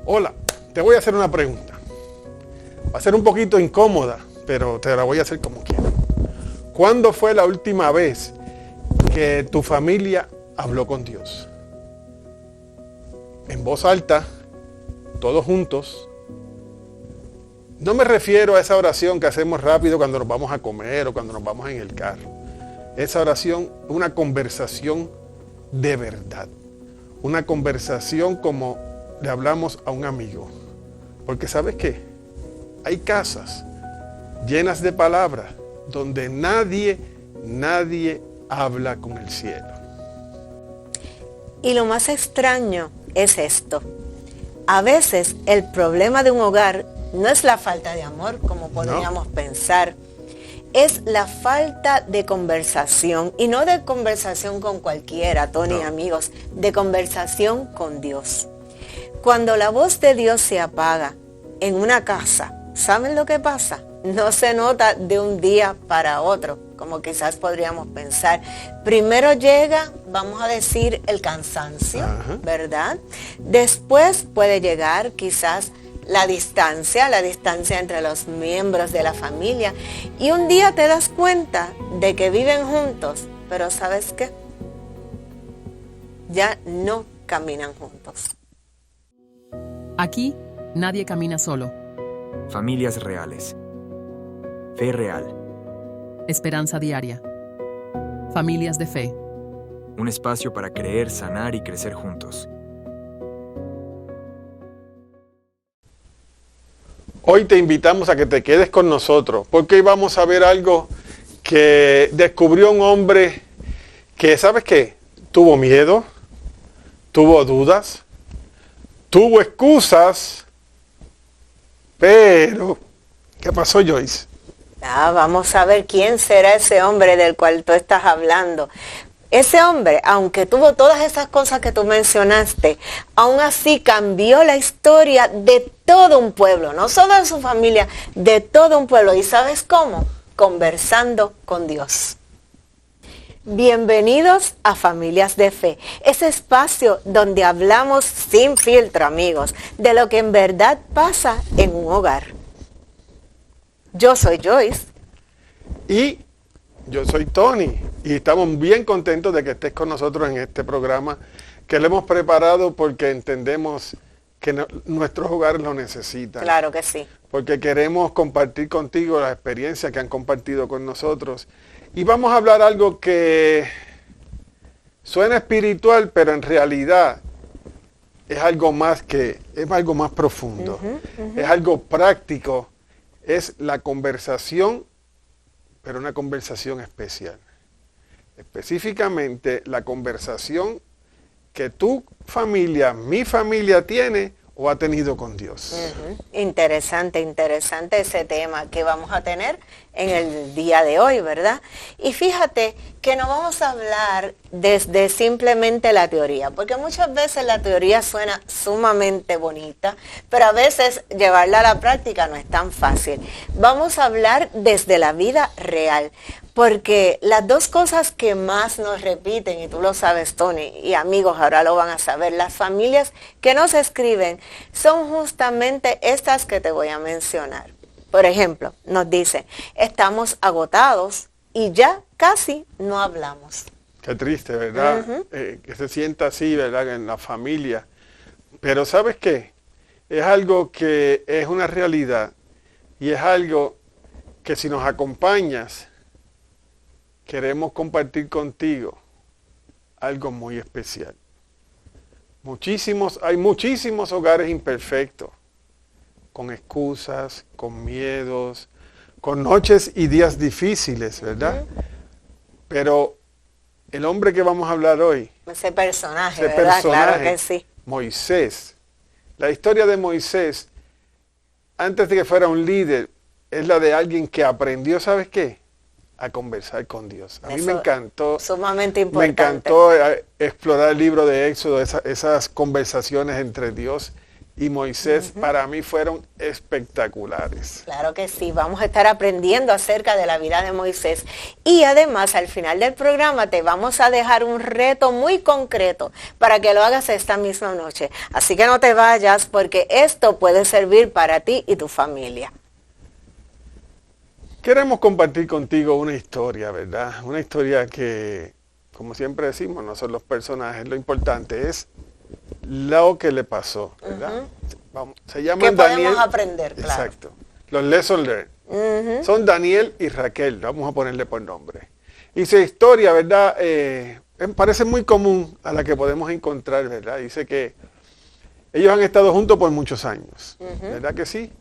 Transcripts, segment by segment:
Hola, te voy a hacer una pregunta. Va a ser un poquito incómoda, pero te la voy a hacer como quiera. ¿Cuándo fue la última vez que tu familia habló con Dios? En voz alta, todos juntos. No me refiero a esa oración que hacemos rápido cuando nos vamos a comer o cuando nos vamos en el carro. Esa oración, una conversación de verdad. Una conversación como le hablamos a un amigo. Porque ¿sabes qué? Hay casas llenas de palabras donde nadie habla con el cielo. Y lo más extraño es esto. A veces el problema de un hogar no es la falta de amor, como podríamos pensar. Es la falta de conversación. Y no de conversación con cualquiera, Tony, amigos. De conversación con Dios. Cuando la voz de Dios se apaga en una casa, ¿saben lo que pasa? No se nota de un día para otro, como quizás podríamos pensar. Primero llega, vamos a decir, el cansancio, ¿verdad? Después puede llegar quizás la distancia entre los miembros de la familia. Y un día te das cuenta de que viven juntos, pero ¿sabes qué? Ya no caminan juntos. Aquí, nadie camina solo. Familias reales. Fe real. Esperanza diaria. Familias de fe. Un espacio para creer, sanar y crecer juntos. Hoy te invitamos a que te quedes con nosotros, porque hoy vamos a ver algo que descubrió un hombre que, ¿sabes qué? Tuvo miedo, tuvo dudas, tuvo excusas, pero ¿qué pasó, Joyce? Vamos a ver quién será ese hombre del cual tú estás hablando. Ese hombre, aunque tuvo todas esas cosas que tú mencionaste, aún así cambió la historia de todo un pueblo, no solo de su familia, de todo un pueblo. ¿Y sabes cómo? Conversando con Dios. Bienvenidos a Familias de Fe, ese espacio donde hablamos sin filtro, amigos, de lo que en verdad pasa en un hogar. Yo soy Joyce. Y yo soy Tony. Y estamos bien contentos de que estés con nosotros en este programa que lo hemos preparado porque entendemos que nuestros hogares lo necesitan. Claro que sí. Porque queremos compartir contigo las experiencias que han compartido con nosotros. Y vamos a hablar algo que suena espiritual, pero en realidad es algo más profundo. Es algo práctico. Es la conversación, pero una conversación especial. Específicamente la conversación que tu familia, mi familia tiene o ha tenido con Dios. Interesante ese tema que vamos a tener en el día de hoy, ¿verdad? Y fíjate que no vamos a hablar desde simplemente la teoría, porque muchas veces la teoría suena sumamente bonita, pero a veces llevarla a la práctica no es tan fácil. Vamos a hablar desde la vida real, porque las dos cosas que más nos repiten, y tú lo sabes, Tony, y amigos ahora lo van a saber, las familias que nos escriben son justamente estas que te voy a mencionar. Por ejemplo, nos dice, estamos agotados y ya casi no hablamos. Qué triste, ¿verdad? Que se sienta así, ¿verdad? En la familia. Pero ¿sabes qué? Es algo que es una realidad y es algo que si nos acompañas, queremos compartir contigo algo muy especial. Hay muchísimos hogares imperfectos, con excusas, con miedos, con noches y días difíciles, ¿verdad? Pero el hombre que vamos a hablar hoy, ese personaje, ¿verdad? Claro que sí. Moisés. La historia de Moisés, antes de que fuera un líder, es la de alguien que aprendió, ¿sabes qué? A conversar con Dios. A mí me encantó. Sumamente importante. Me encantó explorar el libro de Éxodo, esas conversaciones entre Dios y Moisés para mí fueron espectaculares. Claro que sí, vamos a estar aprendiendo acerca de la vida de Moisés. Y además, al final del programa te vamos a dejar un reto muy concreto para que lo hagas esta misma noche. Así que no te vayas, porque esto puede servir para ti y tu familia. Queremos compartir contigo una historia, ¿verdad? Una historia que, como siempre decimos, no son los personajes, lo importante es lo que le pasó, ¿verdad? Se llama ¿Qué Daniel. podemos aprender? Claro. Exacto. Los lessons learned. Son Daniel y Raquel, vamos a ponerle por nombre. Y su historia, ¿verdad? Parece muy común a la que podemos encontrar, ¿verdad? Dice que ellos han estado juntos por muchos años, ¿verdad que sí?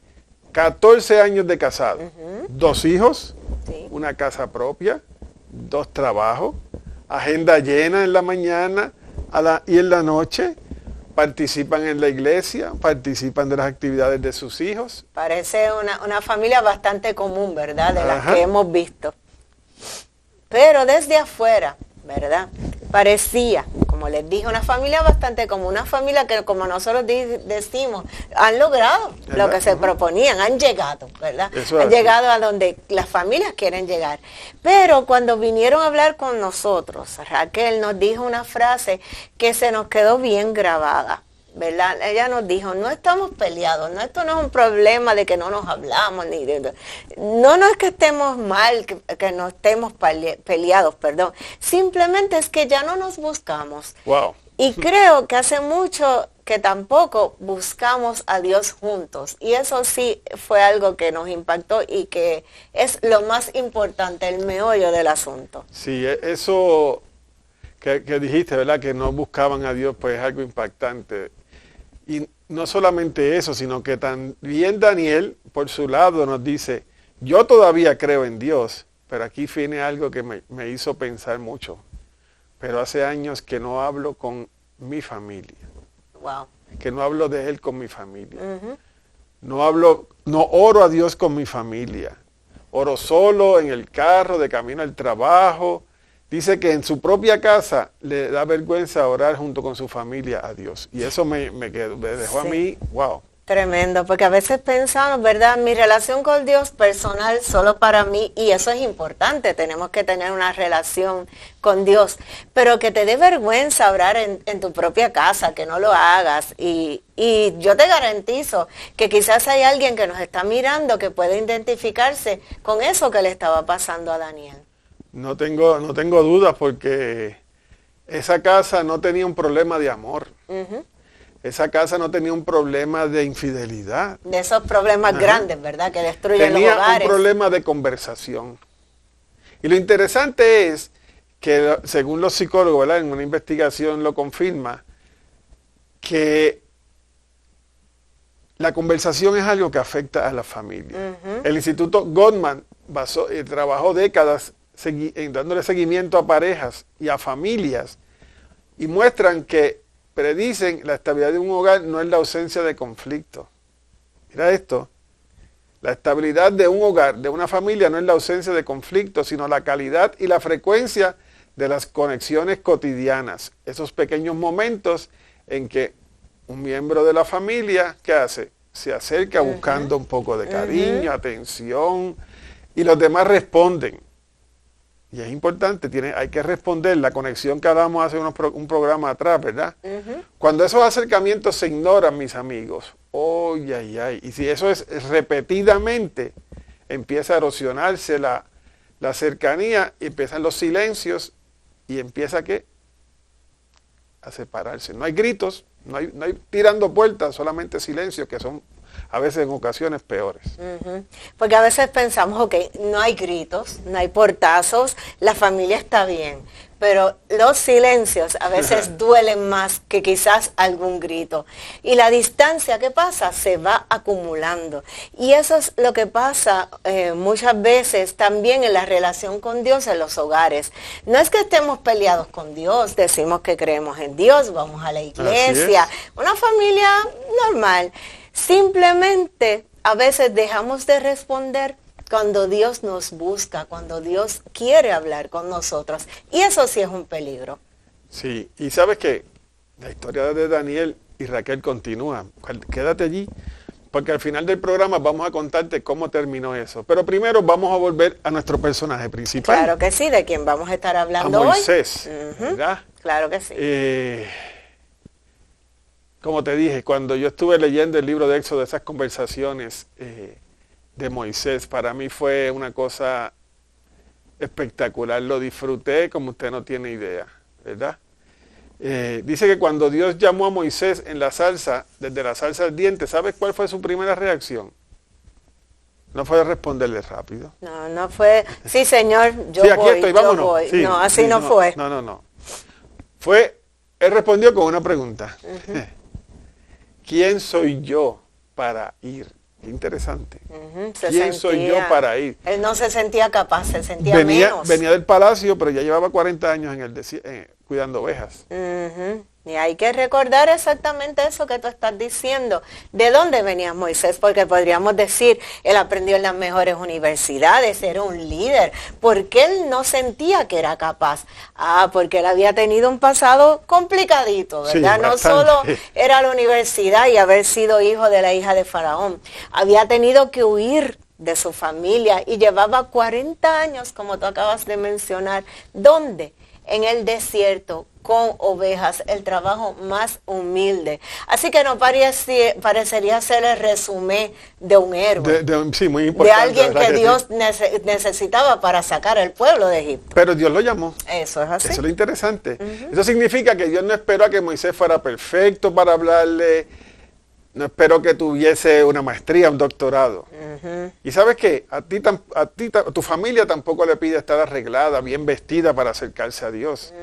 14 años de casado, 2 hijos, Sí. una casa propia, 2 trabajos, agenda llena en la mañana y en la noche, participan en la iglesia, participan de las actividades de sus hijos. Parece una familia bastante común, ¿verdad? De las Ajá. que hemos visto. Pero desde afuera, ¿verdad? Parecía, como les dije, una familia bastante común, una familia que, como nosotros decimos, han logrado lo que se proponían, han llegado, ¿verdad? Eso es Han así. llegado a donde las familias quieren llegar. Pero cuando vinieron a hablar con nosotros, Raquel nos dijo una frase que se nos quedó bien grabada, ¿verdad? Ella nos dijo, no estamos peleados, esto no es un problema de que no nos hablamos, no es que estemos mal, que no estemos peleados, perdón, simplemente es que ya no nos buscamos. Wow. Y creo que hace mucho que tampoco buscamos a Dios juntos, y eso sí fue algo que nos impactó y que es lo más importante, el meollo del asunto. Sí, eso que dijiste, ¿verdad? Que no buscaban a Dios, pues es algo impactante. Y no solamente eso, sino que también Daniel, por su lado, nos dice, yo todavía creo en Dios, pero aquí viene algo que me hizo pensar mucho. Pero hace años que no hablo con mi familia, Wow. que no hablo de Él con mi familia. No oro a Dios con mi familia. Oro solo, en el carro, de camino al trabajo. Dice que en su propia casa le da vergüenza orar junto con su familia a Dios. Y eso me dejó a Sí. mí, wow. Tremendo, porque a veces pensamos, ¿verdad? Mi relación con Dios personal solo para mí, y eso es importante, tenemos que tener una relación con Dios, pero que te dé vergüenza orar en tu propia casa, que no lo hagas, y yo te garantizo que quizás hay alguien que nos está mirando que puede identificarse con eso que le estaba pasando a Daniel. No tengo dudas, porque esa casa no tenía un problema de amor. Esa casa no tenía un problema de infidelidad. De esos problemas grandes, ¿verdad? Que destruyen los Tenía hogares. un problema de conversación. Y lo interesante es que, según los psicólogos, ¿verdad? En una investigación lo confirma, que la conversación es algo que afecta a la familia. El Instituto Gottman trabajó décadas dándole seguimiento a parejas y a familias, y muestran que predicen la estabilidad de un hogar no es la ausencia de conflicto. Mira esto, la estabilidad de un hogar, de una familia, no es la ausencia de conflicto, sino la calidad y la frecuencia de las conexiones cotidianas. Esos pequeños momentos en que un miembro de la familia, ¿qué hace? Se acerca buscando un poco de cariño, atención, y los demás responden. Y es importante, hay que responder. La conexión que hablamos hace un programa atrás, ¿verdad? Cuando esos acercamientos se ignoran, mis amigos, y si eso es repetidamente, empieza a erosionarse la cercanía, y empiezan los silencios, y empieza a separarse. No hay gritos, no hay tirando puertas, solamente silencios, que son a veces en ocasiones peores. Porque a veces pensamos, ok, no hay gritos, no hay portazos, la familia está bien, pero los silencios a veces duelen más que quizás algún grito. Y la distancia, ¿qué pasa? Se va acumulando. Y eso es lo que pasa muchas veces también en la relación con Dios en los hogares. No es que estemos peleados con Dios, decimos que creemos en Dios, vamos a la iglesia, una familia normal. Simplemente a veces dejamos de responder cuando Dios nos busca, cuando Dios quiere hablar con nosotros. Y eso sí es un peligro. Sí, y sabes que la historia de Daniel Y Raquel continúa. Quédate allí, porque al final del programa vamos a contarte cómo terminó eso. Pero primero vamos a volver a nuestro personaje principal. Claro que sí, de quien vamos a estar hablando hoy. A Moisés, ¿verdad? Claro que sí. Como te dije, cuando yo estuve leyendo el libro de Éxodo, esas conversaciones de Moisés, para mí fue una cosa espectacular. Lo disfruté como usted no tiene idea, ¿verdad? Dice que cuando Dios llamó a Moisés en la zarza, desde la zarza ardiente, ¿sabes cuál fue su primera reacción? No fue responderle rápido. No fue, sí señor, yo sí, aquí voy, estoy, vámonos. yo voy. Sí, no, así sí, no fue. No. Él respondió con una pregunta. ¿Quién soy yo para ir? Qué interesante. ¿Quién soy yo para ir? Él no se sentía capaz, se sentía menos. Venía del palacio, pero ya llevaba 40 años en el desierto, cuidando ovejas. Y hay que recordar exactamente eso que tú estás diciendo. ¿De dónde venía Moisés? Porque podríamos decir, él aprendió en las mejores universidades, era un líder. ¿Por qué él no sentía que era capaz? Porque él había tenido un pasado complicadito, ¿verdad? Sí, no solo era la universidad y haber sido hijo de la hija de Faraón. Había tenido que huir de su familia y llevaba 40 años, como tú acabas de mencionar. ¿Dónde? En el desierto, con ovejas, el trabajo más humilde. Así que no parecería ser el resumen de un héroe. Sí, muy importante. De alguien que Dios necesitaba para sacar al pueblo de Egipto. Pero Dios lo llamó. Eso es así. Eso es lo interesante. Eso significa que Dios no esperó a que Moisés fuera perfecto para hablarle. No espero que tuviese una maestría, un doctorado. Y sabes qué, a tu familia tampoco le pide estar arreglada, bien vestida para acercarse a Dios.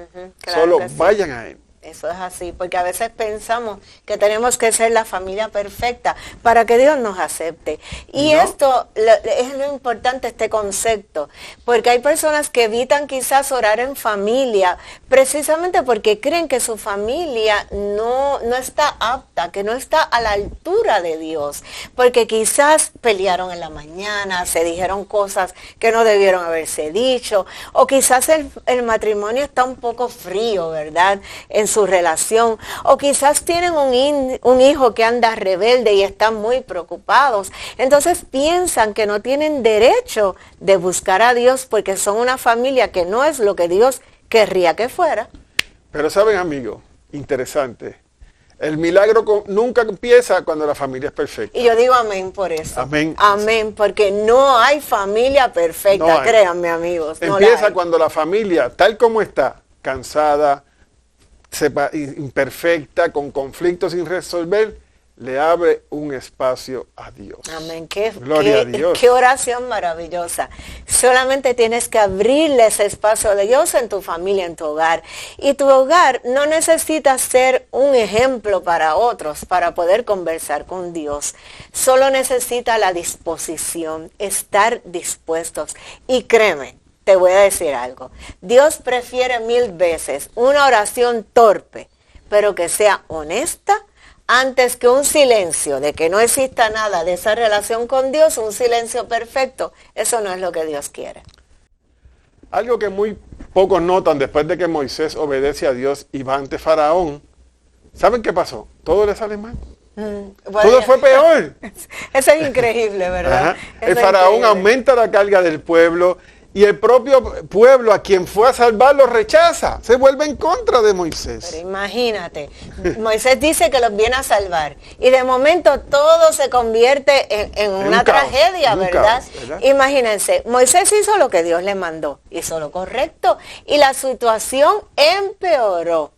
Claro, solo vayan a Él. Eso es así, porque a veces pensamos que tenemos que ser la familia perfecta para que Dios nos acepte. Y esto es lo importante, este concepto, porque hay personas que evitan quizás orar en familia, precisamente porque creen que su familia no está apta, que no está a la altura de Dios, porque quizás pelearon en la mañana, se dijeron cosas que no debieron haberse dicho, o quizás el matrimonio está un poco frío, ¿verdad?, en su relación, o quizás tienen un hijo que anda rebelde y están muy preocupados. Entonces piensan que no tienen derecho de buscar a Dios porque son una familia que no es lo que Dios querría que fuera. Pero saben, amigos, interesante, el milagro nunca empieza cuando la familia es perfecta. Y yo digo amén por eso. Amén. Amén, porque no hay familia perfecta, no hay. Créanme, amigos. Empieza cuando la familia, tal como está, cansada, imperfecta, con conflictos sin resolver, le abre un espacio a Dios. Amén. Gloria a Dios. Qué oración maravillosa. Solamente tienes que abrirle ese espacio a Dios en tu familia, en tu hogar. Y tu hogar no necesita ser un ejemplo para otros para poder conversar con Dios. Solo necesita la disposición, estar dispuestos. Y créeme, te voy a decir algo. Dios prefiere 1000 veces una oración torpe, pero que sea honesta, antes que un silencio de que no exista nada de esa relación con Dios, un silencio perfecto. Eso no es lo que Dios quiere. Algo que muy pocos notan después de que Moisés obedece a Dios y va ante Faraón, ¿saben qué pasó? Todo le sale mal. Bueno, todo fue peor. Eso es increíble, ¿verdad? El Faraón aumenta la carga del pueblo. Y el propio pueblo a quien fue a salvar lo rechaza, se vuelve en contra de Moisés. Pero imagínate, Moisés dice que los viene a salvar y de momento todo se convierte en una tragedia, ¿verdad? Imagínense, Moisés hizo lo que Dios le mandó, hizo lo correcto y la situación empeoró.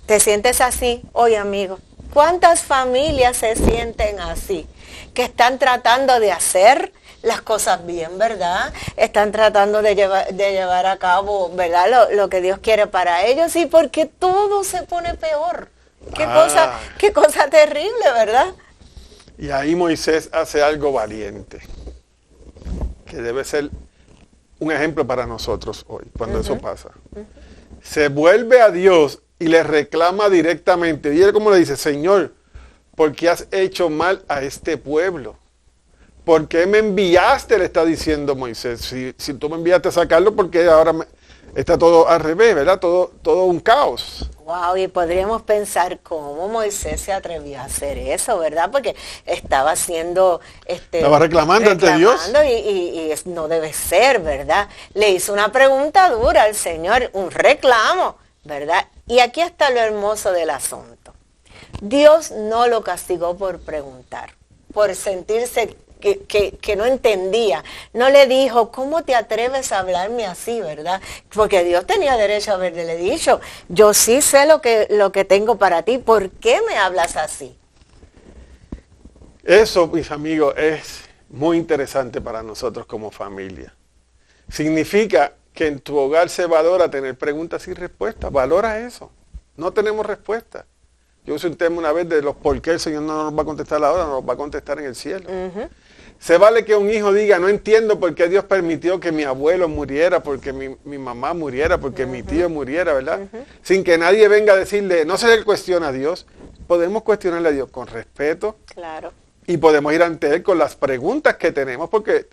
¿Te sientes así hoy, amigo? ¿Cuántas familias se sienten así? Que están tratando de hacer las cosas bien, ¿verdad? Están tratando de llevar a cabo, ¿verdad? Lo que Dios quiere para ellos y porque todo se pone peor. Qué cosa terrible, ¿verdad? Y ahí Moisés hace algo valiente, que debe ser un ejemplo para nosotros hoy, cuando eso pasa. Se vuelve a Dios y le reclama directamente. Y él como le dice, Señor, ¿por qué has hecho mal a este pueblo? ¿Por qué me enviaste? Le está diciendo Moisés. Si tú me enviaste a sacarlo, porque ahora está todo al revés, ¿verdad? Todo un caos. Wow, y podríamos pensar cómo Moisés se atrevió a hacer eso, ¿verdad? Porque estaba haciendo... estaba reclamando ante Dios. Y no debe ser, ¿verdad? Le hizo una pregunta dura al Señor, un reclamo, ¿verdad? Y aquí está lo hermoso del asunto. Dios no lo castigó por preguntar, por sentirse que no entendía. No le dijo, ¿cómo te atreves a hablarme así, verdad? Porque Dios tenía derecho a haberle dicho, yo sí sé lo que tengo para ti, ¿por qué me hablas así? Eso, mis amigos, es muy interesante para nosotros como familia. Significa que en tu hogar se valora tener preguntas y respuestas. Valora eso. No tenemos respuesta. Yo usé un tema una vez de los por qué el Señor no nos va a contestar ahora, nos va a contestar en el cielo. Se vale que un hijo diga, no entiendo por qué Dios permitió que mi abuelo muriera, porque mi mamá muriera, porque mi tío muriera, ¿verdad? Sin que nadie venga a decirle, no se le cuestiona a Dios. Podemos cuestionarle a Dios con respeto. Claro. Y podemos ir ante Él con las preguntas que tenemos, porque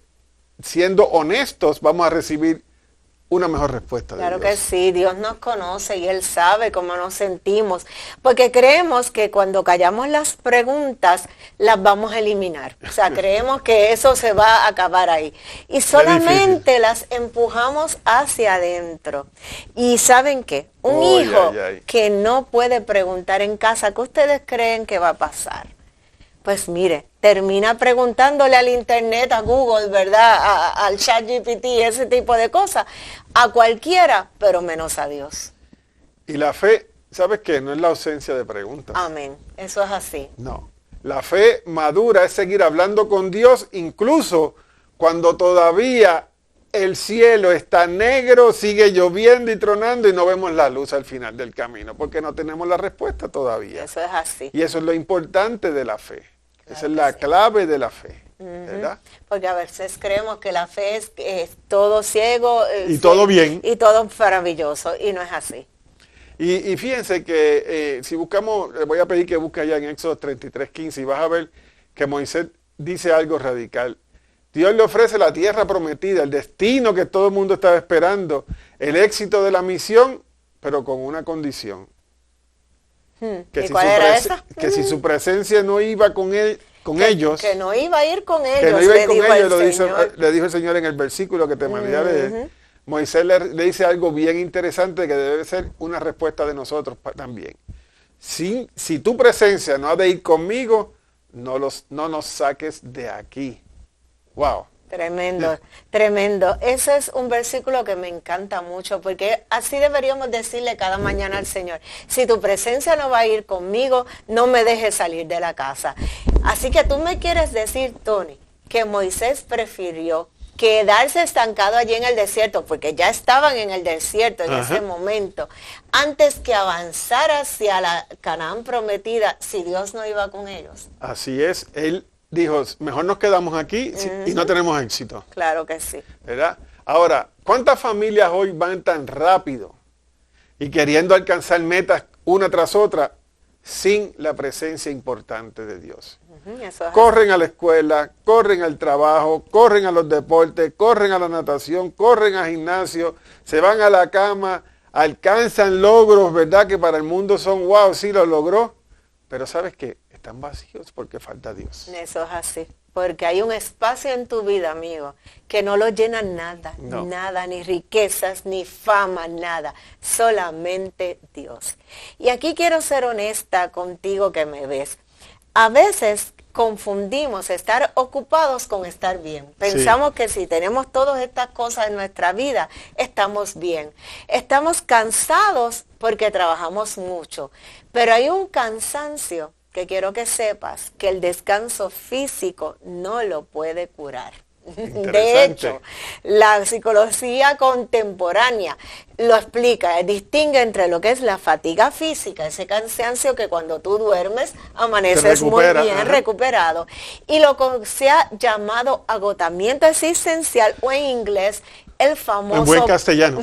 siendo honestos vamos a recibir una mejor respuesta de Claro Dios. que sí, Dios nos conoce y Él sabe cómo nos sentimos, porque creemos que cuando callamos las preguntas las vamos a eliminar. O sea, creemos que eso se va a acabar ahí. Y solamente las empujamos hacia adentro. Y ¿saben qué? Un hijo que no puede preguntar en casa, ¿qué ustedes creen que va a pasar? Pues mire, termina preguntándole al internet, a Google, ¿verdad? Al ChatGPT, ese tipo de cosas, a cualquiera, pero menos a Dios. Y la fe, ¿sabes qué? No es la ausencia de preguntas. Amén, eso es así. No, la fe madura es seguir hablando con Dios, incluso cuando todavía el cielo está negro, sigue lloviendo y tronando y no vemos la luz al final del camino, porque no tenemos la respuesta todavía. Eso es así. Y eso es lo importante de la fe. Esa es la clave de la fe, ¿verdad? Porque a veces creemos que la fe es todo ciego. Y todo bien. Y todo maravilloso, y no es así. Y fíjense que si buscamos, le voy a pedir que busque allá en Éxodo 33:15 y vas a ver que Moisés dice algo radical. Dios le ofrece la tierra prometida, el destino que todo el mundo estaba esperando, el éxito de la misión, pero con una condición. ¿Y cuál era esa? Que si su presencia no iba con ellos. Que no iba a ir con ellos. Que no iba a ir con ellos, le dijo el Señor en el versículo que te mandé a leer. Moisés le dice algo bien interesante que debe ser una respuesta de nosotros también. Si tu presencia no ha de ir conmigo, no nos saques de aquí. Wow. Tremendo, tremendo. Ese es un versículo que me encanta mucho, porque así deberíamos decirle cada mañana al Señor, si tu presencia no va a ir conmigo, no me dejes salir de la casa. Así que tú me quieres decir, Tony, que Moisés prefirió quedarse estancado allí en el desierto, porque ya estaban en el desierto en ese momento, antes que avanzar hacia la Canaán prometida, si Dios no iba con ellos. Así es, él dijo, mejor nos quedamos aquí y no tenemos éxito. Claro que sí. ¿Verdad? Ahora, ¿cuántas familias hoy van tan rápido y queriendo alcanzar metas una tras otra sin la presencia importante de Dios? Eso es corren a la escuela, corren al trabajo, corren a los deportes, corren a la natación, corren al gimnasio, se van a la cama, alcanzan logros, ¿verdad? Que para el mundo son, wow, sí lo logró. Pero ¿sabes qué? Están vacíos porque falta Dios. Eso es así, porque hay un espacio en tu vida, amigo, que no lo llena nada, nada, ni riquezas, ni fama, nada, solamente Dios. Y aquí quiero ser honesta contigo que me ves. A veces confundimos estar ocupados con estar bien. Pensamos que si tenemos todas estas cosas en nuestra vida, estamos bien. Estamos cansados porque trabajamos mucho, pero hay un cansancio que quiero que sepas que el descanso físico no lo puede curar. De hecho, la psicología contemporánea lo explica, distingue entre lo que es la fatiga física, ese cansancio que cuando tú duermes amaneces muy bien recuperado, y lo que se ha llamado agotamiento existencial, o en inglés el famoso, en buen castellano,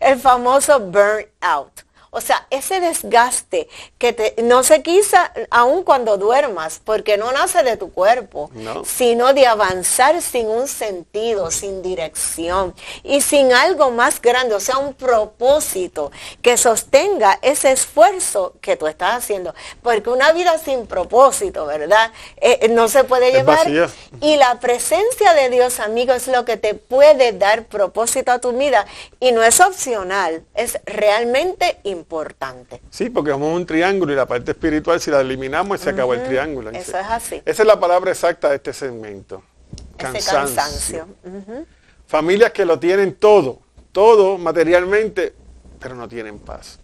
el famoso burnout. O sea, ese desgaste que no se quita aun cuando duermas, porque no nace de tu cuerpo, No. sino de avanzar sin un sentido, sin dirección y sin algo más grande, o sea, un propósito que sostenga ese esfuerzo que tú estás haciendo. Porque una vida sin propósito, ¿verdad? No se puede Es llevar. vacía. Y la presencia de Dios, amigo, es lo que te puede dar propósito a tu vida. Y no es opcional, es realmente importante. Sí, porque somos un triángulo y la parte espiritual, si la eliminamos, se acabó el triángulo. Eso es así. Esa es la palabra exacta de este segmento. Ese cansancio. Ujú. Familias que lo tienen todo materialmente, pero no tienen paz.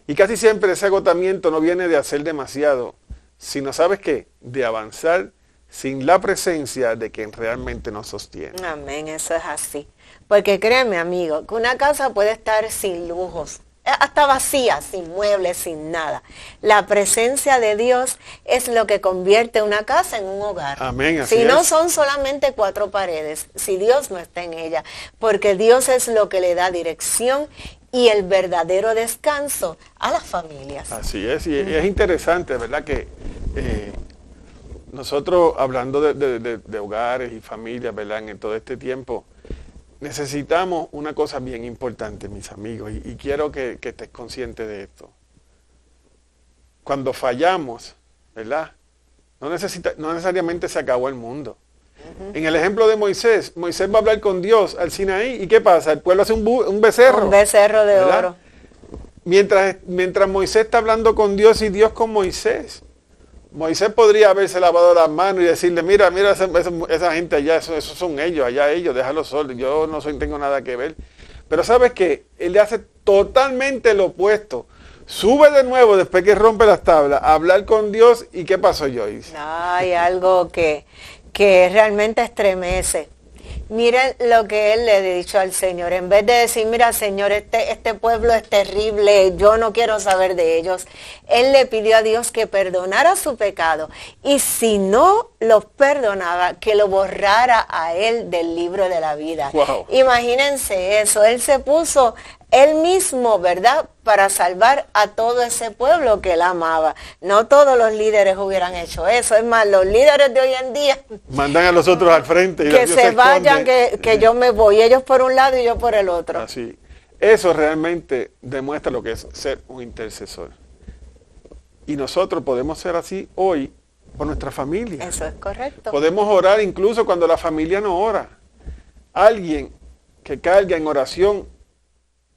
Y casi siempre ese agotamiento no viene de hacer demasiado, sino, ¿sabes qué? De avanzar sin la presencia de quien realmente nos sostiene. Amén, eso es así. Porque créeme, amigo, que una casa puede estar sin lujos, hasta vacía, sin muebles, sin nada. La presencia de Dios es lo que convierte una casa en un hogar. Amén, así Si no es. son solamente 4 paredes, si Dios no está en ella, porque Dios es lo que le da dirección y el verdadero descanso a las familias. Así es, y es interesante, ¿verdad? Que nosotros, hablando de hogares y familias, ¿verdad? En todo este tiempo, necesitamos una cosa bien importante, mis amigos, y quiero que estés consciente de esto. Cuando fallamos, ¿verdad? No necesariamente se acabó el mundo. En el ejemplo de Moisés va a hablar con Dios al Sinaí, ¿y qué pasa? El pueblo hace un becerro. Un becerro de ¿verdad? oro. Mientras Moisés está hablando con Dios y Dios con Moisés. Moisés podría haberse lavado las manos y decirle, mira esa gente allá, esos son ellos, allá ellos, déjalos solos, yo no tengo nada que ver. Pero ¿sabes qué? Él le hace totalmente lo opuesto. Sube de nuevo después que rompe las tablas, a hablar con Dios, ¿y qué pasó, Joyce? Hay algo que realmente estremece. Miren lo que él le ha dicho al Señor. En vez de decir, mira, Señor, este pueblo es terrible, yo no quiero saber de ellos. Él le pidió a Dios que perdonara su pecado. Y si no los perdonaba, que lo borrara a él del libro de la vida. Wow. Imagínense eso. Él se puso él mismo, ¿verdad?, para salvar a todo ese pueblo que él amaba. No todos los líderes hubieran hecho eso. Es más, los líderes de hoy en día Mandan a los otros al frente y que Dios se vayan, esconde. que yo me voy, ellos por un lado y yo por el otro. Así. Eso realmente demuestra lo que es ser un intercesor. Y nosotros podemos ser así hoy por nuestra familia. Eso es correcto. Podemos orar incluso cuando la familia no ora. Alguien que carga en oración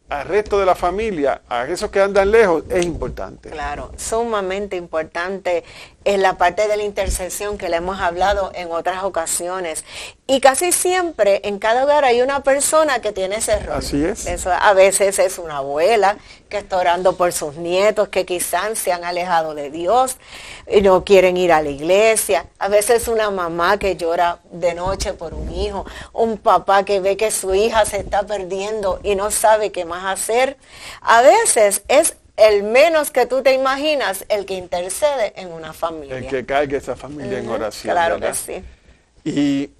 al resto de la familia, a esos que andan lejos, es importante. Claro, sumamente importante en la parte de la intercesión que le hemos hablado en otras ocasiones. Y casi siempre en cada hogar hay una persona que tiene ese rol. Así es. Eso a veces es una abuela que está orando por sus nietos que quizás se han alejado de Dios y no quieren ir a la iglesia. A veces una mamá que llora de noche por un hijo, un papá que ve que su hija se está perdiendo y no sabe qué más hacer. A veces es el menos que tú te imaginas el que intercede en una familia. El que cargue esa familia en oración. Claro ¿verdad? que sí. Y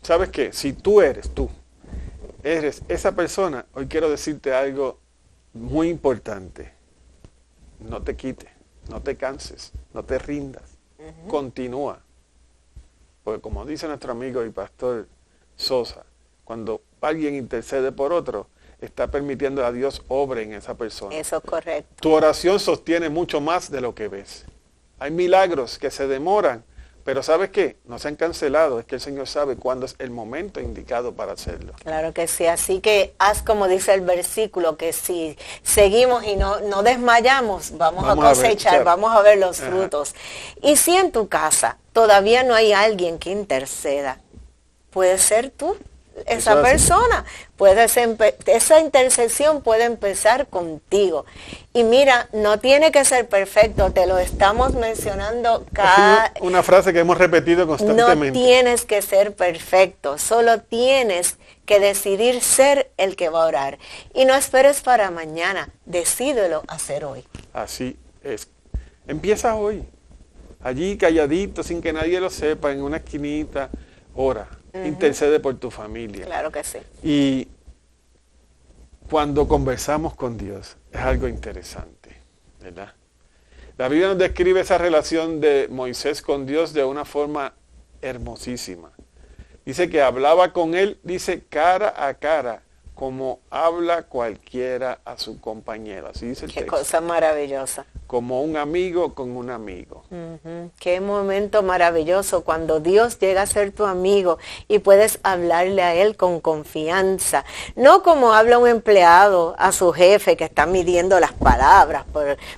¿sabes qué? Si tú eres esa persona, hoy quiero decirte algo muy importante. No te quites, no te canses, no te rindas. Continúa. Porque como dice nuestro amigo y pastor Sosa, cuando alguien intercede por otro, está permitiendo a Dios obre en esa persona. Eso es correcto. Tu oración sostiene mucho más de lo que ves. Hay milagros que se demoran, pero ¿sabes qué? No se han cancelado, es que el Señor sabe cuándo es el momento indicado para hacerlo. Claro que sí, así que haz como dice el versículo, que si seguimos y no desmayamos, vamos a cosechar, vamos a ver los frutos. Y si en tu casa todavía no hay alguien que interceda, puede ser tú. Esa persona, esa intercesión puede empezar contigo. Y mira, no tiene que ser perfecto, te lo estamos mencionando una frase que hemos repetido constantemente. No tienes que ser perfecto, solo tienes que decidir ser el que va a orar. Y no esperes para mañana, decídelo hacer hoy. Así es. Empieza hoy, allí calladito, sin que nadie lo sepa, en una esquinita, ora. Intercede por tu familia. Claro que sí. Y cuando conversamos con Dios es algo interesante, ¿verdad? La Biblia nos describe esa relación de Moisés con Dios de una forma hermosísima. Dice que hablaba con él, dice cara a cara, como habla cualquiera a su compañero. Así dice el Qué texto. cosa maravillosa. Como un amigo con un amigo. Qué momento maravilloso cuando Dios llega a ser tu amigo y puedes hablarle a Él con confianza. No como habla un empleado a su jefe que está midiendo las palabras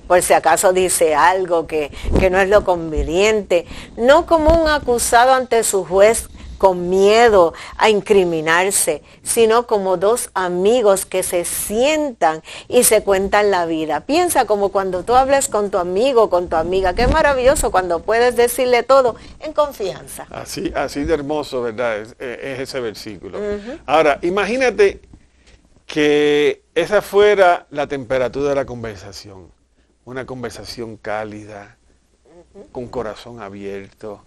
por si acaso dice algo que no es lo conveniente. No como un acusado ante su juez con miedo a incriminarse, sino como dos amigos que se sientan y se cuentan la vida. Piensa como cuando tú hables con tu amigo, con tu amiga. Qué maravilloso cuando puedes decirle todo en confianza. Así de hermoso, ¿verdad? Es ese versículo. Ahora, imagínate que esa fuera la temperatura de la conversación. Una conversación cálida, con corazón abierto.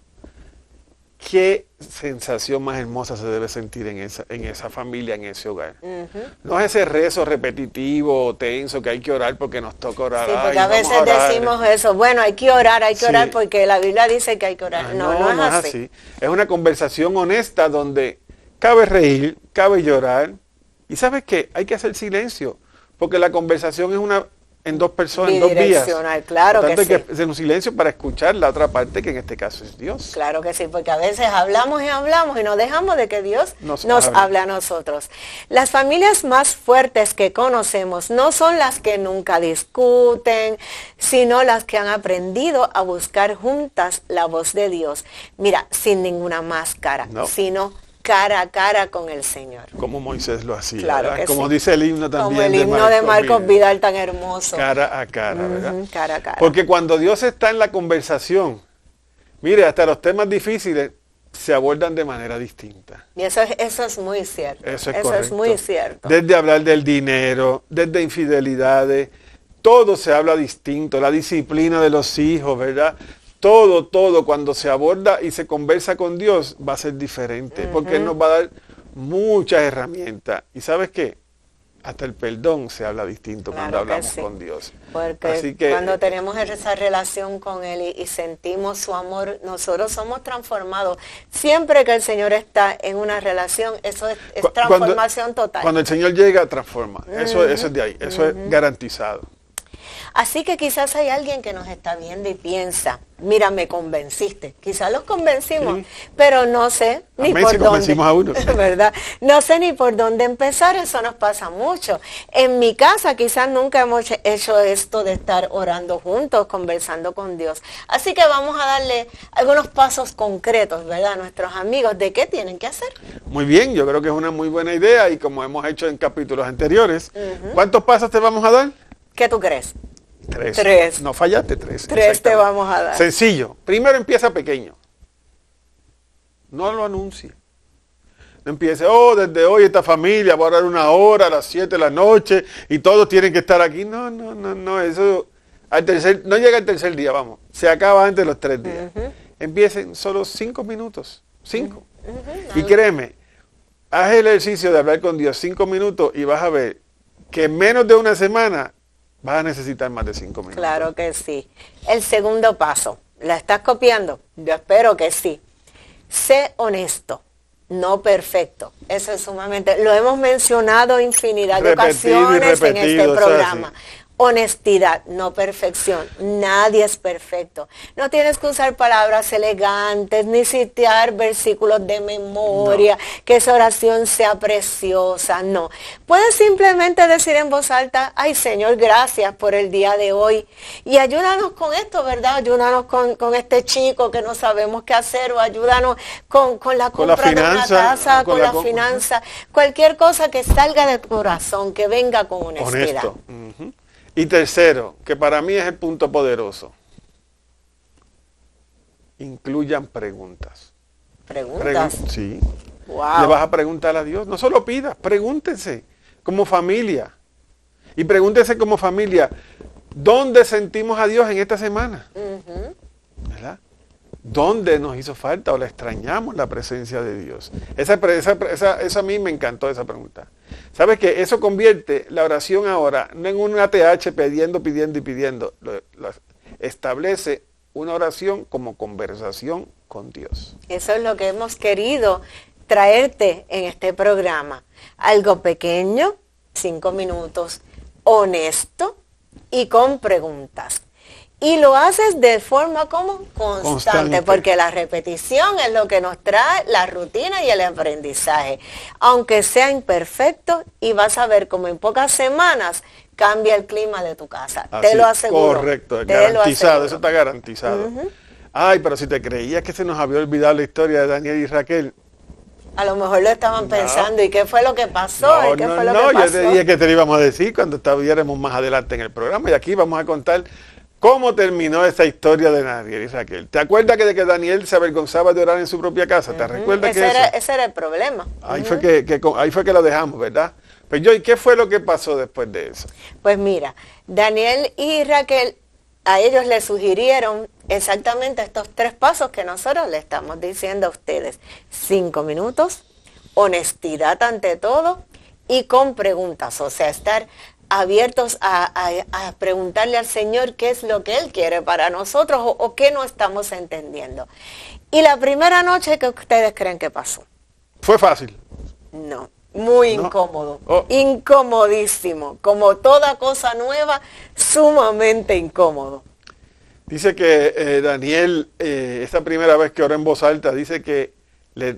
¿Qué sensación más hermosa se debe sentir en esa familia, en ese hogar? No es ese rezo repetitivo, tenso, que hay que orar porque nos toca orar. Sí, porque a veces decimos eso, bueno, hay que orar porque la Biblia dice que hay que orar. No es así. Es una conversación honesta donde cabe reír, cabe llorar. Y ¿sabes qué? Hay que hacer silencio, porque la conversación es en dos personas, en dos vías. Claro que sí. Hay que hacer un silencio para escuchar la otra parte, que en este caso es Dios. Claro que sí, porque a veces hablamos y no dejamos de que Dios nos hable a nosotros. Las familias más fuertes que conocemos no son las que nunca discuten, sino las que han aprendido a buscar juntas la voz de Dios. Mira, sin ninguna máscara, sino cara a cara con el Señor. Como Moisés lo hacía, claro, como dice el himno también. Como el himno de Marcos Vidal tan hermoso. Cara a cara, ¿verdad? Cara a cara. Porque cuando Dios está en la conversación, mire, hasta los temas difíciles se abordan de manera distinta. Y eso es muy cierto. Eso es muy cierto. Desde hablar del dinero, desde infidelidades, todo se habla distinto, la disciplina de los hijos, ¿verdad? Todo cuando se aborda y se conversa con Dios va a ser diferente, porque Él nos va a dar muchas herramientas. ¿Y sabes qué? Hasta el perdón se habla distinto cuando hablamos con Dios. Porque así que, cuando tenemos esa relación con Él y sentimos su amor, nosotros somos transformados. Siempre que el Señor está en una relación, eso es transformación total. Cuando el Señor llega, transforma. Eso es de ahí, eso es garantizado. Así que quizás hay alguien que nos está viendo y piensa, mira, me convenciste. Quizás los convencimos, pero no sé ni por dónde. Convencimos a uno. ¿Verdad? No sé ni por dónde empezar, eso nos pasa mucho. En mi casa quizás nunca hemos hecho esto de estar orando juntos, conversando con Dios. Así que vamos a darle algunos pasos concretos, ¿verdad? A nuestros amigos de qué tienen que hacer. Muy bien, yo creo que es una muy buena idea y como hemos hecho en capítulos anteriores, ¿cuántos pasos te vamos a dar? ¿Qué tú crees? 3. No fallaste, 3. 3 te vamos a dar. Sencillo. Primero empieza pequeño. No lo anuncie. No empiece, desde hoy esta familia va a orar 1 hora a las 7 de la noche y todos tienen que estar aquí. No, eso no llega al tercer día, vamos. Se acaba antes de los 3 días. Empiecen solo 5 minutos. 5. Y créeme, haz el ejercicio de hablar con Dios 5 minutos y vas a ver que en menos de una semana vas a necesitar más de 5 minutos. Claro que sí. El segundo paso, ¿la estás copiando? Yo espero que sí. Sé honesto, no perfecto. Eso es sumamente, lo hemos mencionado infinidad de ocasiones en este programa. Honestidad, no perfección. Nadie es perfecto. No tienes que usar palabras elegantes, ni citar versículos de memoria, que esa oración sea preciosa, no. Puedes simplemente decir en voz alta, ay Señor, gracias por el día de hoy. Y ayúdanos con esto, ¿verdad? Ayúdanos con este chico que no sabemos qué hacer, o ayúdanos con la compra de una casa, con la finanza. Cualquier cosa que salga de tu corazón, que venga con honestidad. Honesto. Y tercero, que para mí es el punto poderoso, incluyan preguntas. ¿Preguntas? Sí. Wow. Le vas a preguntar a Dios. No solo pidas, pregúntense como familia. Y pregúntense como familia, ¿dónde sentimos a Dios en esta semana? ¿Verdad? ¿Dónde nos hizo falta o le extrañamos la presencia de Dios? Esa a mí me encantó esa pregunta. ¿Sabes qué? Eso convierte la oración ahora no en un ATH pidiendo, pidiendo y pidiendo. Establece una oración como conversación con Dios. Eso es lo que hemos querido traerte en este programa. Algo pequeño, 5 minutos, honesto y con preguntas. Y lo haces de forma como constante, porque la repetición es lo que nos trae la rutina y el aprendizaje. Aunque sea imperfecto, y vas a ver como en pocas semanas cambia el clima de tu casa. Así, te lo aseguro. Correcto, garantizado, eso está garantizado. Ay, pero si te creías que se nos había olvidado la historia de Daniel y Raquel. A lo mejor lo estaban pensando, ¿y qué fue lo que pasó? Yo te dije que te lo íbamos a decir cuando estuviéramos más adelante en el programa, y aquí vamos a contar cómo terminó esa historia de Daniel y Raquel. ¿Te acuerdas de que Daniel se avergonzaba de orar en su propia casa? ¿Te recuerdas ese era el problema? Ahí fue que lo dejamos, ¿verdad? Pues ¿y qué fue lo que pasó después de eso? Pues mira, Daniel y Raquel, a ellos les sugirieron exactamente estos 3 pasos que nosotros le estamos diciendo a ustedes. 5 minutos, honestidad ante todo y con preguntas, o sea, estar abiertos a preguntarle al Señor qué es lo que Él quiere para nosotros o qué no estamos entendiendo. Y la primera noche, ¿qué ustedes creen que pasó? ¿Fue fácil? No, muy incómodo, incomodísimo, como toda cosa nueva, sumamente incómodo. Dice que Daniel, esa primera vez que oró en voz alta, dice que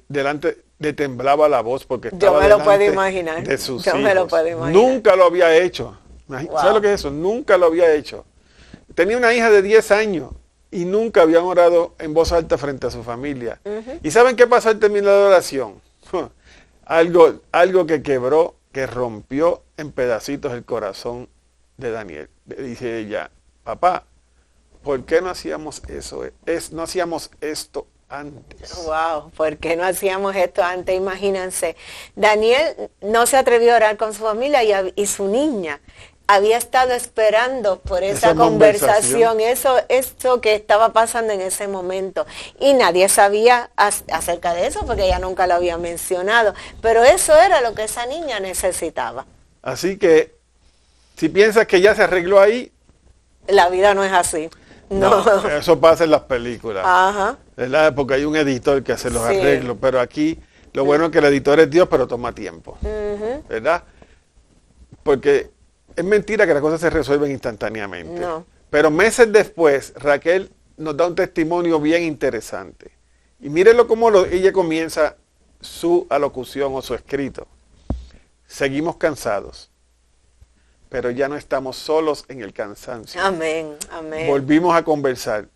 delante le temblaba la voz porque estaba delante de sus hijos. Me lo puedo imaginar. Nunca lo había hecho. ¿Sabes lo que es eso? Nunca lo había hecho. Tenía una hija de 10 años y nunca habían orado en voz alta frente a su familia. ¿Y saben qué pasó al terminar la oración? Algo que quebró, que rompió en pedacitos el corazón de Daniel. Dice ella, papá, ¿por qué no hacíamos eso? No hacíamos esto antes. Wow, ¿por qué no hacíamos esto antes? Imagínense. Daniel no se atrevió a orar con su familia y su niña había estado esperando por esa conversación, eso que estaba pasando en ese momento. Y nadie sabía acerca de eso porque ella nunca lo había mencionado. Pero eso era lo que esa niña necesitaba. Así que, si piensas que ya se arregló ahí, la vida no es así. No. Eso pasa en las películas. Ajá. ¿Verdad? Porque hay un editor que hace los arreglos, pero aquí lo bueno es que el editor es Dios, pero toma tiempo. ¿Verdad? Porque es mentira que las cosas se resuelven instantáneamente. No. Pero meses después, Raquel nos da un testimonio bien interesante. Y mírenlo cómo ella comienza su alocución o su escrito. Seguimos cansados, pero ya no estamos solos en el cansancio. Amén, amén. Volvimos a conversar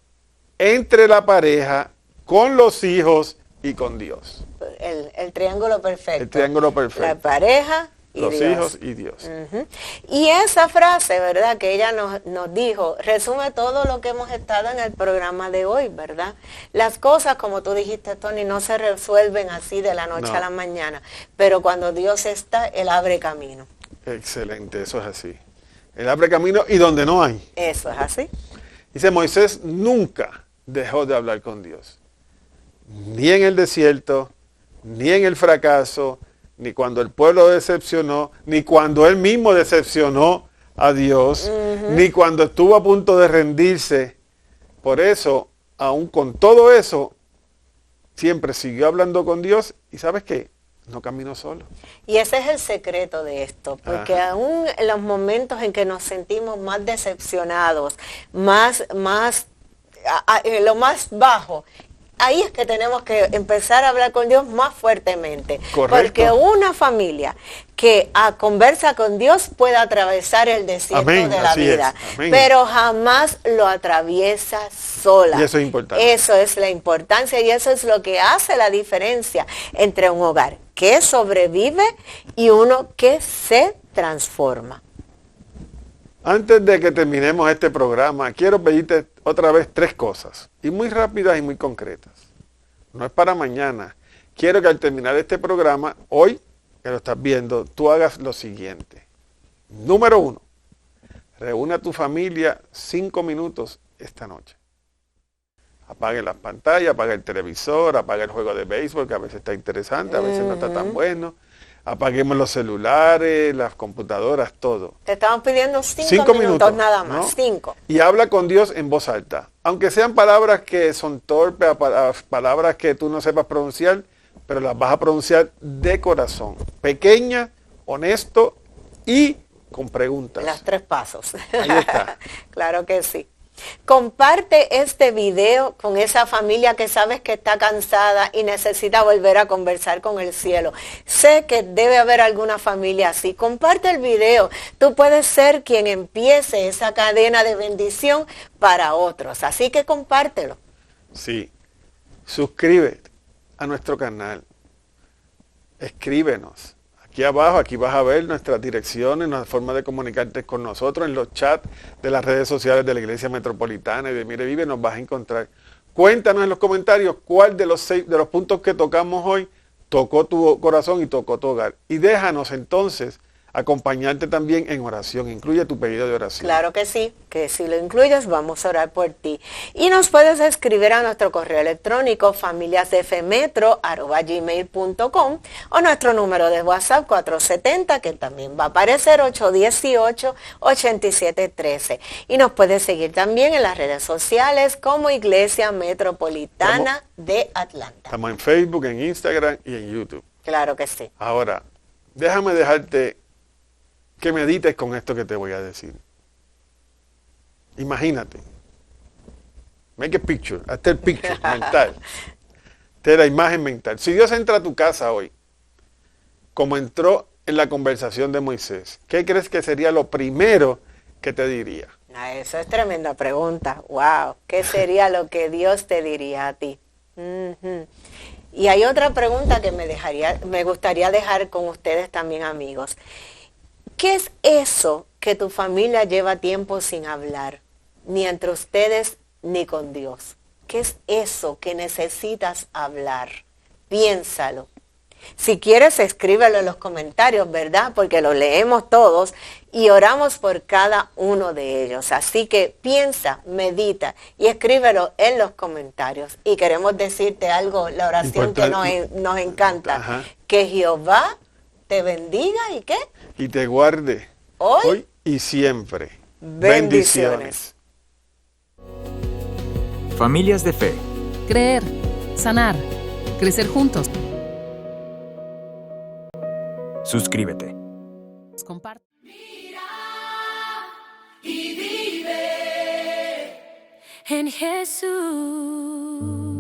entre la pareja, con los hijos y con Dios. El triángulo perfecto. El triángulo perfecto. La pareja y los Dios. hijos y Dios. Y esa frase, ¿verdad? Que ella nos dijo, resume todo lo que hemos estado en el programa de hoy, ¿verdad? Las cosas, como tú dijiste, Tony, no se resuelven así de la noche a la mañana. Pero cuando Dios está, Él abre camino. Excelente, eso es así. Él abre camino y donde no hay. Eso es así. Dice, Moisés nunca dejó de hablar con Dios. Ni en el desierto, ni en el fracaso, ni cuando el pueblo decepcionó, ni cuando él mismo decepcionó a Dios, ni cuando estuvo a punto de rendirse. Por eso, aún con todo eso, siempre siguió hablando con Dios. ¿Y sabes qué? No caminó solo. Y ese es el secreto de esto, porque aún en los momentos en que nos sentimos más decepcionados, lo más bajo, ahí es que tenemos que empezar a hablar con Dios más fuertemente. Correcto. Porque una familia que conversa con Dios puede atravesar el desierto de la vida, pero jamás lo atraviesa sola. Y eso es importante. Eso es la importancia y eso es lo que hace la diferencia entre un hogar que sobrevive y uno que se transforma. Antes de que terminemos este programa, quiero pedirte otra vez 3 cosas, y muy rápidas y muy concretas. No es para mañana. Quiero que al terminar este programa, hoy, que lo estás viendo, tú hagas lo siguiente. Número 1, reúne a tu familia 5 minutos esta noche. Apague las pantallas, apague el televisor, apague el juego de béisbol, que a veces está interesante, a veces no está tan bueno. Apaguemos los celulares, las computadoras, todo. Te estamos pidiendo 5 minutos nada más, ¿no? 5. Y habla con Dios en voz alta. Aunque sean palabras que son torpes, palabras que tú no sepas pronunciar, pero las vas a pronunciar de corazón. Pequeña, honesto y con preguntas. Los 3 pasos. Ahí está. Claro que sí. Comparte este video con esa familia que sabes que está cansada y necesita volver a conversar con el cielo. Sé que debe haber alguna familia así. Comparte el video. Tú puedes ser quien empiece esa cadena de bendición para otros. Así que compártelo. Sí. Suscríbete a nuestro canal. Escríbenos. Aquí abajo, aquí vas a ver nuestras direcciones, nuestra forma de comunicarte con nosotros en los chats de las redes sociales de la Iglesia Metropolitana y de Mire Vive nos vas a encontrar. Cuéntanos en los comentarios cuál de los puntos que tocamos hoy tocó tu corazón y tocó tu hogar. Y déjanos entonces acompañarte también en oración. Incluye tu pedido de oración. Claro que sí, que si lo incluyes vamos a orar por ti. Y nos puedes escribir a nuestro correo electrónico familiasdfmetro@gmail.com o nuestro número de WhatsApp 470, que también va a aparecer, 818-8713. Y nos puedes seguir también en las redes sociales como Iglesia Metropolitana de Atlanta. Estamos en Facebook, en Instagram y en YouTube. Claro que sí. Ahora, déjame dejarte que medites con esto que te voy a decir. Imagínate. Make a picture. Hazte el picture mental. Te la imagen mental. Si Dios entra a tu casa hoy, como entró en la conversación de Moisés, ¿qué crees que sería lo primero que te diría? Eso es tremenda pregunta. Wow. ¿Qué sería lo que Dios te diría a ti? Y hay otra pregunta que me gustaría dejar con ustedes también, amigos. ¿Qué es eso que tu familia lleva tiempo sin hablar? Ni entre ustedes ni con Dios. ¿Qué es eso que necesitas hablar? Piénsalo. Si quieres, escríbelo en los comentarios, ¿verdad? Porque lo leemos todos y oramos por cada uno de ellos. Así que piensa, medita y escríbelo en los comentarios. Y queremos decirte algo, la oración que nos encanta. Ajá. Que Jehová te bendiga y ¿qué? Y te guarde Hoy y siempre. Bendiciones. Familias de Fe. Creer, sanar, crecer juntos. Suscríbete. Comparte. En Jesús.